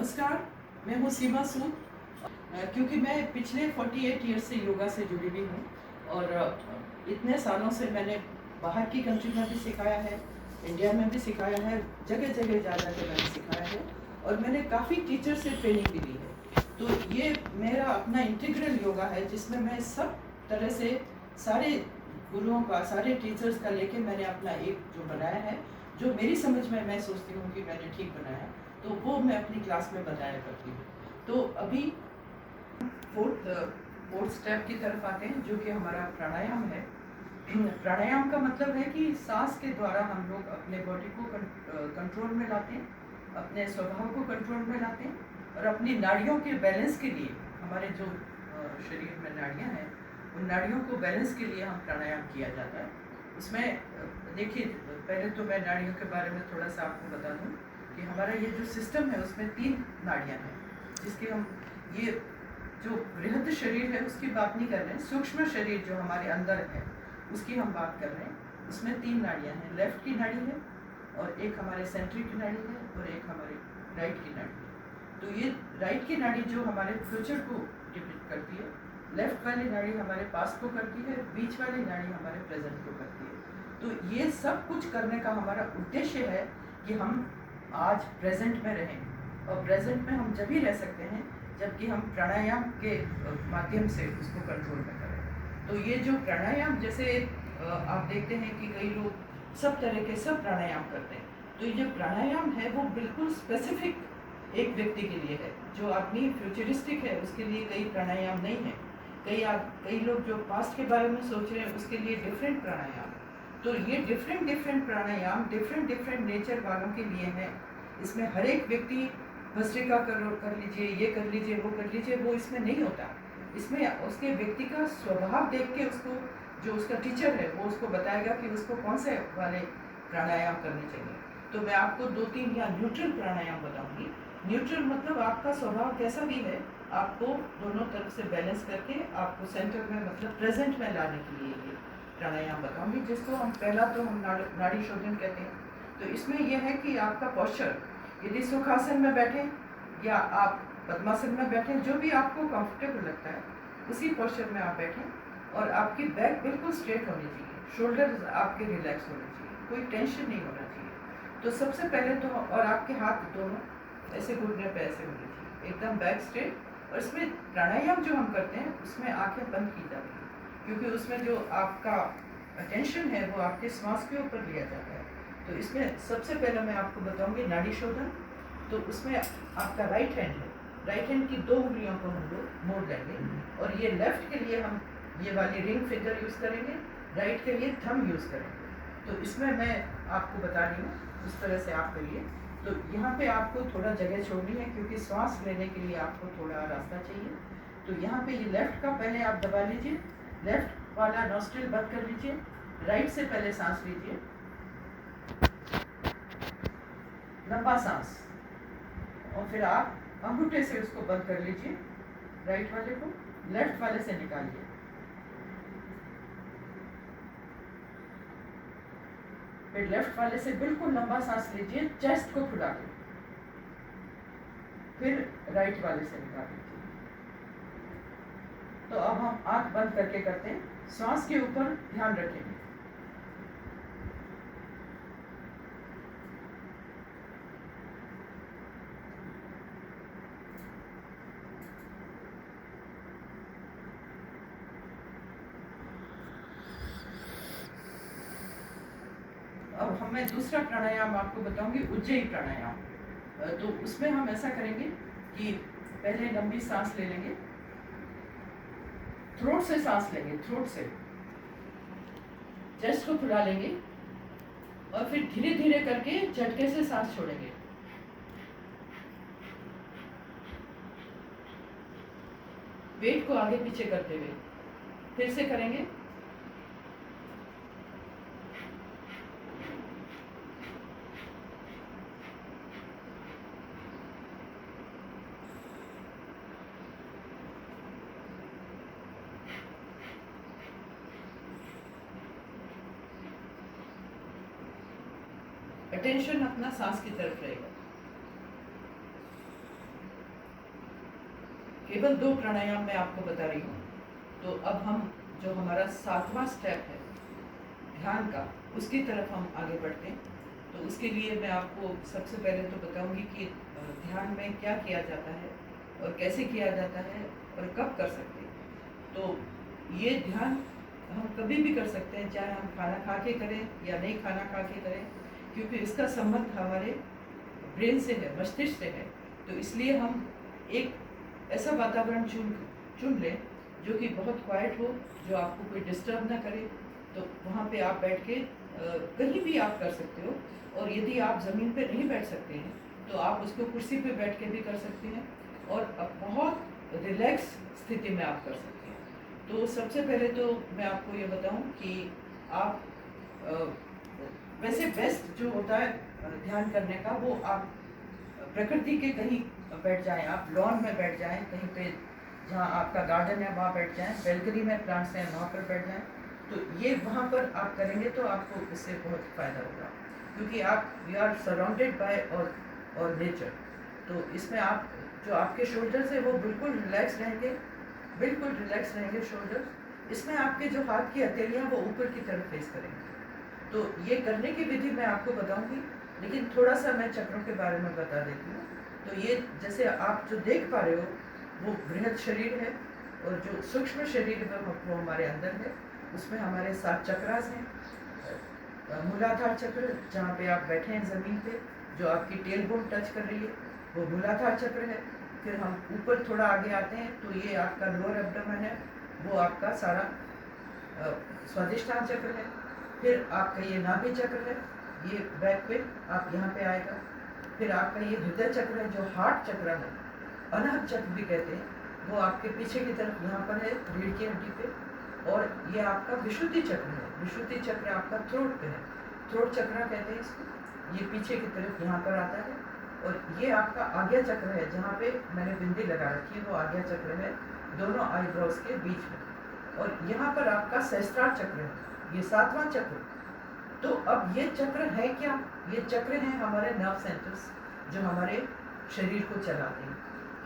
नमस्कार, मैं हूँ सीमा सूद। क्योंकि मैं पिछले 48 ईयर से योगा से जुड़ी हुई हूँ और इतने सालों से मैंने बाहर की कंट्री में भी सिखाया है, इंडिया में भी सिखाया है, जगह जगह जा के मैंने सिखाया है और मैंने काफ़ी टीचर से ट्रेनिंग भी ली है। तो ये मेरा अपना इंटीग्रल योगा है जिसमें मैं सब तरह से सारे गुरुओं का, सारे टीचर्स का लेके मैंने अपना एक जो बनाया है, जो मेरी समझ में मैं सोचती हूँ कि मैंने ठीक बनाया, तो वो मैं अपनी क्लास में बताया करती हूँ। तो अभी फोर्थ स्टेप की तरफ आते हैं जो कि हमारा प्राणायाम है। प्राणायाम का मतलब है कि सांस के द्वारा हम लोग अपने बॉडी को कंट्रोल में लाते हैं, अपने स्वभाव को कंट्रोल में लाते हैं और अपनी नाड़ियों के बैलेंस के लिए, हमारे जो शरीर में नाड़ियाँ हैं उन नाड़ियों को बैलेंस के लिए हम प्राणायाम किया जाता है। उसमें देखिए, पहले तो मैं नाड़ियों के बारे में थोड़ा सा आपको बता दूँ कि हमारा ये जो सिस्टम है उसमें 3 नाड़ियाँ हैं, जिसके हम ये जो बृहद शरीर है उसकी बात नहीं कर रहे हैं, सूक्ष्म शरीर जो हमारे अंदर है उसकी हम बात कर रहे हैं। उसमें 3 नाड़ियाँ हैं, लेफ्ट की नाड़ी है और एक हमारे सेंट्रिक की नाड़ी है और एक हमारी राइट की नाड़ी है। तो ये राइट की नाड़ी जो हमारे फ्यूचर को डिपिक्ट करती है, लेफ्ट वाली नाड़ी हमारे पास्ट को करती है, बीच वाली नाड़ी हमारे प्रेजेंट को करती है। तो ये सब कुछ करने का हमारा उद्देश्य है कि हम आज प्रेजेंट में रहें और प्रेजेंट में हम जब ही रह सकते हैं जबकि हम प्राणायाम के माध्यम से उसको कंट्रोल में करें। तो ये जो प्राणायाम, जैसे आप देखते हैं कि कई लोग सब तरह के सब प्राणायाम करते हैं, तो ये जो प्राणायाम है वो बिल्कुल स्पेसिफिक एक व्यक्ति के लिए है। जो आदमी फ्यूचरिस्टिक है उसके लिए कई प्राणायाम नहीं है, कई लोग जो पास्ट के बारे में सोच रहे हैं उसके लिए डिफरेंट प्राणायाम। तो ये डिफरेंट प्राणायाम डिफरेंट नेचर वालों के लिए है। इसमें हर एक व्यक्ति भस्त्रिका कर लीजिए, ये कर लीजिए, वो कर लीजिए, वो इसमें नहीं होता। इसमें उसके व्यक्ति का स्वभाव देख के उसको, जो उसका टीचर है वो उसको बताएगा कि उसको कौन से वाले प्राणायाम करने चाहिए। तो मैं आपको 2-3 या न्यूट्रल प्राणायाम बताऊंगी। न्यूट्रल मतलब आपका स्वभाव कैसा भी है, आपको दोनों तरफ से बैलेंस करके आपको सेंटर में, मतलब प्रेजेंट में लाने के लिए ये प्राणायाम बताऊंगी, जिसको हम पहला तो हम नाड़ी शोधन कहते हैं। तो इसमें यह है कि आपका पोस्चर, यदि सुखासन में बैठे या आप पद्मासन में बैठे, जो भी आपको कंफर्टेबल लगता है उसी पोस्चर में आप बैठें और आपकी बैक बिल्कुल स्ट्रेट होनी चाहिए, शोल्डर आपके रिलैक्स होने चाहिए, कोई टेंशन नहीं होना चाहिए। तो सबसे पहले तो, और आपके हाथ दोनों ऐसे घुटने पे ऐसे होने चाहिए, एकदम बैक स्ट्रेट। और इसमें प्राणायाम जो हम करते हैं उसमें आंखें बंद की जाती हैं, क्योंकि उसमें जो आपका अटेंशन है वो आपके श्वास के ऊपर लिया जाता है। तो इसमें सबसे पहले मैं आपको बताऊंगी नाड़ी शोधन। तो उसमें आपका राइट हैंड है, राइट हैंड की 2 उंगलियों को हम लोग मोड़ लेंगे और ये लेफ्ट के लिए हम ये वाली रिंग फिंगर यूज़ करेंगे, राइट के लिए थंब यूज़ करेंगे। तो इसमें मैं आपको बता रही हूँ, उस तरह से आप करिए। तो यहाँ पे आपको थोड़ा जगह छोड़नी है क्योंकि सांस लेने के लिए आपको थोड़ा रास्ता चाहिए। तो यहाँ पे ये लेफ्ट का पहले आप दबा लीजिए, लेफ्ट वाला नॉस्ट्रिल बंद कर लीजिए, राइट से पहले सांस लीजिए, लंबा सांस, और फिर आप अंगूठे से उसको बंद कर लीजिए, राइट वाले को लेफ्ट वाले से निकालिए। फिर लेफ्ट वाले से बिल्कुल लंबा सांस लीजिए, चेस्ट को खुला के, फिर राइट वाले से निकाल लीजिए। तो अब हम आंख बंद करके करते हैं, सांस के ऊपर ध्यान रखेंगे। अब मैं दूसरा प्राणायाम आपको बताऊंगी, उज्जयी प्राणायाम। तो उसमें हम ऐसा करेंगे कि पहले लंबी सांस ले लेंगे, थ्रोट से सांस लेंगे, थ्रोट से चेस्ट को फुला लेंगे और फिर धीरे धीरे करके झटके से सांस छोड़ेंगे। पेट को आगे पीछे करते हुए फिर से करेंगे। अटेंशन अपना सांस की तरफ रहेगा। केवल 2 प्राणायाम मैं आपको बता रही हूँ। तो अब हम जो हमारा 7वां स्टेप है ध्यान का, उसकी तरफ हम आगे बढ़ते हैं। तो उसके लिए मैं आपको सबसे पहले तो बताऊंगी कि ध्यान में क्या किया जाता है और कैसे किया जाता है और कब कर सकते हैं। तो ये ध्यान हम कभी भी कर सकते हैं, चाहे हम खाना खा के करें या नहीं खाना खा के करें, क्योंकि इसका संबंध हमारे ब्रेन से है, मस्तिष्क से है। तो इसलिए हम एक ऐसा वातावरण चुन लें जो कि बहुत क्वाइट हो, जो आपको कोई डिस्टर्ब ना करे। तो वहाँ पे आप बैठ के कहीं भी आप कर सकते हो। और यदि आप ज़मीन पे नहीं बैठ सकते हैं तो आप उसको कुर्सी पे बैठ के भी कर सकते हैं, और अब बहुत रिलैक्स स्थिति में आप कर सकते हैं। तो सबसे पहले तो मैं आपको ये बताऊं कि आप वैसे बेस्ट जो होता है ध्यान करने का, वो आप प्रकृति के कहीं बैठ जाएं, आप लॉन में बैठ जाएं, कहीं पे जहाँ आपका गार्डन है वहाँ बैठ जाएं, बैल्कनी में प्लांट्स हैं वहाँ पर बैठ जाएं। तो ये वहाँ पर आप करेंगे तो आपको इससे बहुत फ़ायदा होगा, क्योंकि आप वी आर सराउंडेड बाय और नेचर। तो इसमें आप जो आपके शोल्डर्स है वो बिल्कुल रिलैक्स रहेंगे, बिल्कुल रिलैक्स रहेंगे शोल्डर्स। इसमें आपके जो हाथ की हथेलियाँ वो ऊपर की तरफ फेस करेंगे। तो ये करने की विधि मैं आपको बताऊंगी, लेकिन थोड़ा सा मैं चक्रों के बारे में बता देती हूँ। तो ये जैसे आप जो देख पा रहे हो वो बृहद शरीर है, और जो सूक्ष्म शरीर है वो हमारे अंदर है। उसमें हमारे 7 चक्रास हैं। मूलाधार चक्र, जहाँ पे आप बैठे हैं ज़मीन पे, जो आपकी टेल बोन टच कर रही है, वो मूलाधार चक्र है। फिर हम ऊपर थोड़ा आगे आते हैं तो ये आपका लोअर एब्डोमेन है, वो आपका सारा स्वादिष्टान चक्र है। फिर आपका ये नाभि चक्र है, ये बैक पे आप यहाँ पे आएगा। फिर आपका ये हृदय चक्र है, जो हार्ट चक्र है, अनाहत चक्र भी कहते हैं, वो आपके पीछे की तरफ यहाँ पर है, रीढ़ की हड्डी पे। और ये आपका विशुद्धि चक्र है, विशुद्धि चक्र आपका थ्रोट पे है, थ्रोट चक्र कहते हैं इसको। ये पीछे की तरफ यहाँ पर आता है। और ये आपका आज्ञा चक्र है, जहाँ पे मैंने बिंदी लगा रखी है, वो आज्ञा चक्र है, दोनों आईब्रोज के बीच में। और यहाँ पर आपका सहस्त्रार चक्र है, ये 7वां चक्र। तो अब ये चक्र है क्या? ये चक्र हैं हमारे नर्व सेंटर्स, जो हमारे शरीर को चलाते हैं।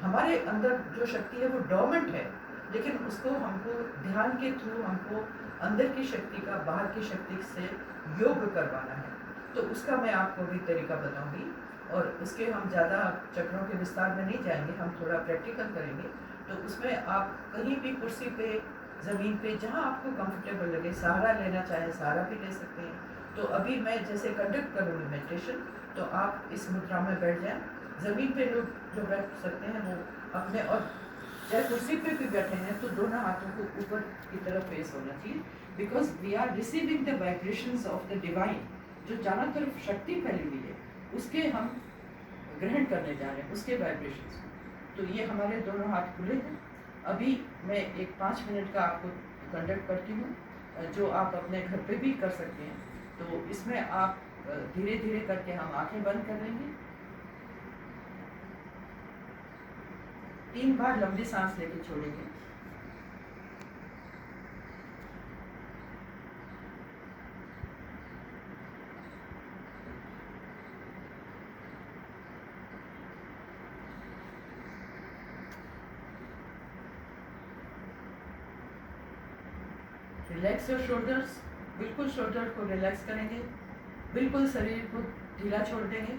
हमारे अंदर जो शक्ति है वो डोमेंट है, लेकिन उसको हमको ध्यान के थ्रू हमको अंदर की शक्ति का बाहर की शक्ति से योग करवाना है। तो उसका मैं आपको भी तरीका बताऊंगी, और उसके हम ज़्यादा चक्रों के विस्तार में नहीं जाएंगे, हम थोड़ा प्रैक्टिकल करेंगे। तो उसमें आप कहीं भी कुर्सी पे, ज़मीन पे, जहाँ आपको कंफर्टेबल लगे, सहारा लेना चाहे सहारा भी ले सकते हैं। तो अभी मैं जैसे कंडक्ट करूँगी मेडिटेशन, तो आप इस मुद्रा में बैठ जाएं। ज़मीन पे लोग जो बैठ सकते हैं वो अपने, और चाहे कुर्सी पे भी बैठे हैं तो दोनों हाथों को ऊपर की तरफ फेस होना चाहिए, because we are receiving the vibrations of the divine. जो चारों तरफ शक्ति फैली हुई है उसके हम ग्रहण करने जा रहे हैं, उसके वाइब्रेशंस। तो ये हमारे दोनों हाथ खुले हैं। अभी मैं एक 5 मिनट का आपको कंडक्ट करती हूँ, जो आप अपने घर पे भी कर सकते हैं। तो इसमें आप धीरे धीरे करके हम आंखें बंद कर लेंगे, 3 बार लंबी सांस लेके छोड़ेंगे। रिलैक्स योर शोल्डर्स, बिल्कुल शोल्डर को रिलैक्स करेंगे, बिल्कुल शरीर को ढीला छोड़ देंगे।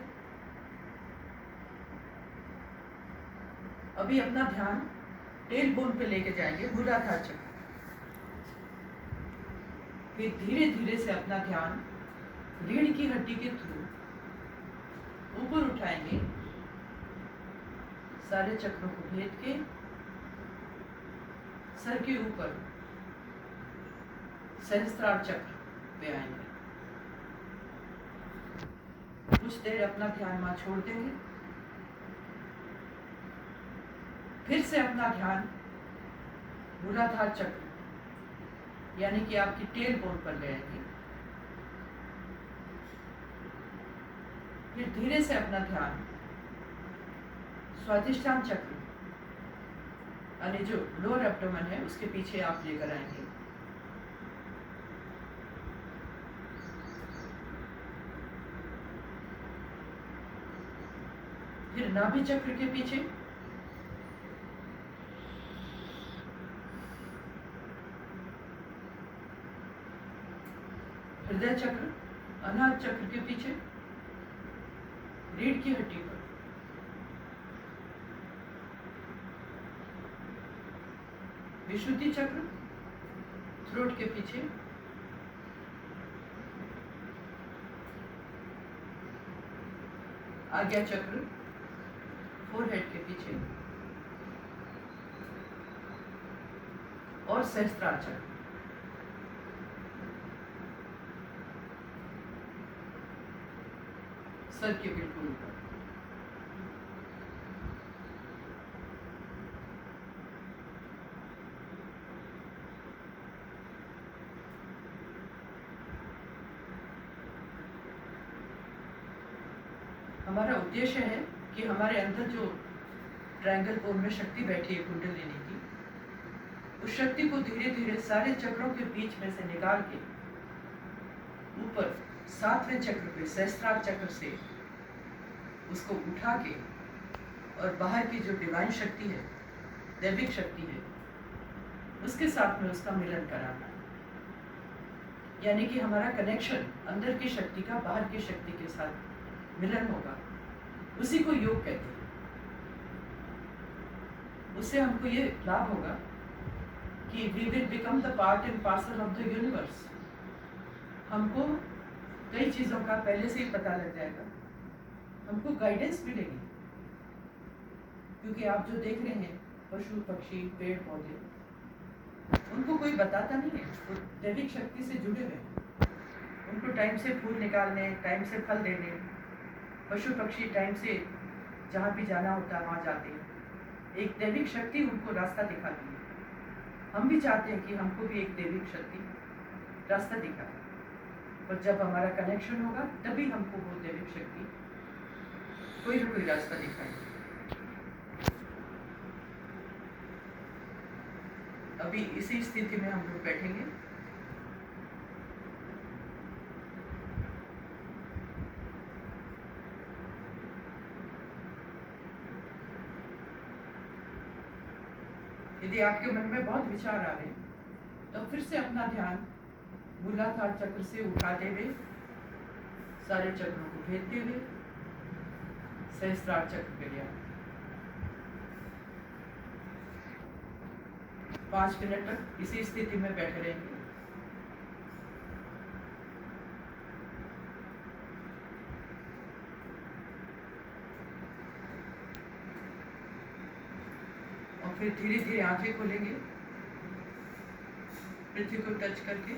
अभी अपना ध्यान टेल बोन पे लेके जाएंगे, मूलाधार चक्र। फिर धीरे धीरे से अपना ध्यान रीढ़ की हड्डी के थ्रू ऊपर उठाएंगे, सारे चक्रों को भेद के सर के ऊपर सहस्त्रार चक्र पे आएंगे। कुछ देर अपना ध्यान वहां छोड़ देंगे। फिर से अपना ध्यान मूलाधार चक्र यानी कि आपकी टेल बोन पर ले आएंगे। फिर धीरे से अपना ध्यान स्वादिष्टान चक्र यानी जो लोअर एब्डोमेन है उसके पीछे आप लेकर आएंगे। फिर नाभि चक्र के पीछे, हृदय चक्र अनाहत चक्र के पीछे रीढ़ की हड्डी पर। विशुद्धि चक्र थ्रोट के पीछे। आज्ञा चक्र फोरहेड के पीछे। और सहस्त्रार चक्र सर के बिल्कुल ऊपर। हमारा उद्देश्य है कि हमारे अंदर जो ट्रायंगल पोल में शक्ति बैठी है कुंडलिनी की, उस शक्ति को धीरे धीरे सारे चक्रों के बीच में से निकाल के ऊपर 7वें चक्र पे सहस्त्रार चक्र से उसको उठा के और बाहर की जो डिवाइन शक्ति है, दैविक शक्ति है, उसके साथ में उसका मिलन कराना। यानी कि हमारा कनेक्शन अंदर की शक्ति का बाहर की शक्ति के साथ मिलन होगा। उसी को योग कहते हैं। उससे हमको ये लाभ होगा कि we will become the part and parcel of the universe. हमको कई चीज़ों का पहले से ही पता लग जाएगा, हमको गाइडेंस मिलेगी। क्योंकि आप जो देख रहे हैं पशु पक्षी पेड़ पौधे, उनको कोई बताता नहीं है, वो दैविक शक्ति से जुड़े हुए हैं। उनको टाइम से फूल निकालने, टाइम से फल देने, पशु पक्षी टाइम से जहाँ भी जाना होता है वहाँ जाते हैं। एक दैविक शक्ति उनको रास्ता दिखाती है। हम भी चाहते हैं कि हमको भी एक दैविक शक्ति रास्ता दिखाए, और जब हमारा कनेक्शन होगा तभी हमको वो दैविक शक्ति कोई ना कोई रास्ता दिखाएगी। अभी इसी स्थिति में हम लोग बैठेंगे। यदि आपके मन में बहुत विचार आ रहे हैं तो फिर से अपना ध्यान मूलाधार चक्र से उठाते हुए सारे चक्रों को भेजते हुए सहस्त्रार चक्र पे लिया। 5 मिनट तक इसी स्थिति में बैठे रहेंगे। और फिर धीरे धीरे आंखें खोलेंगे, पृथ्वी को टच करके।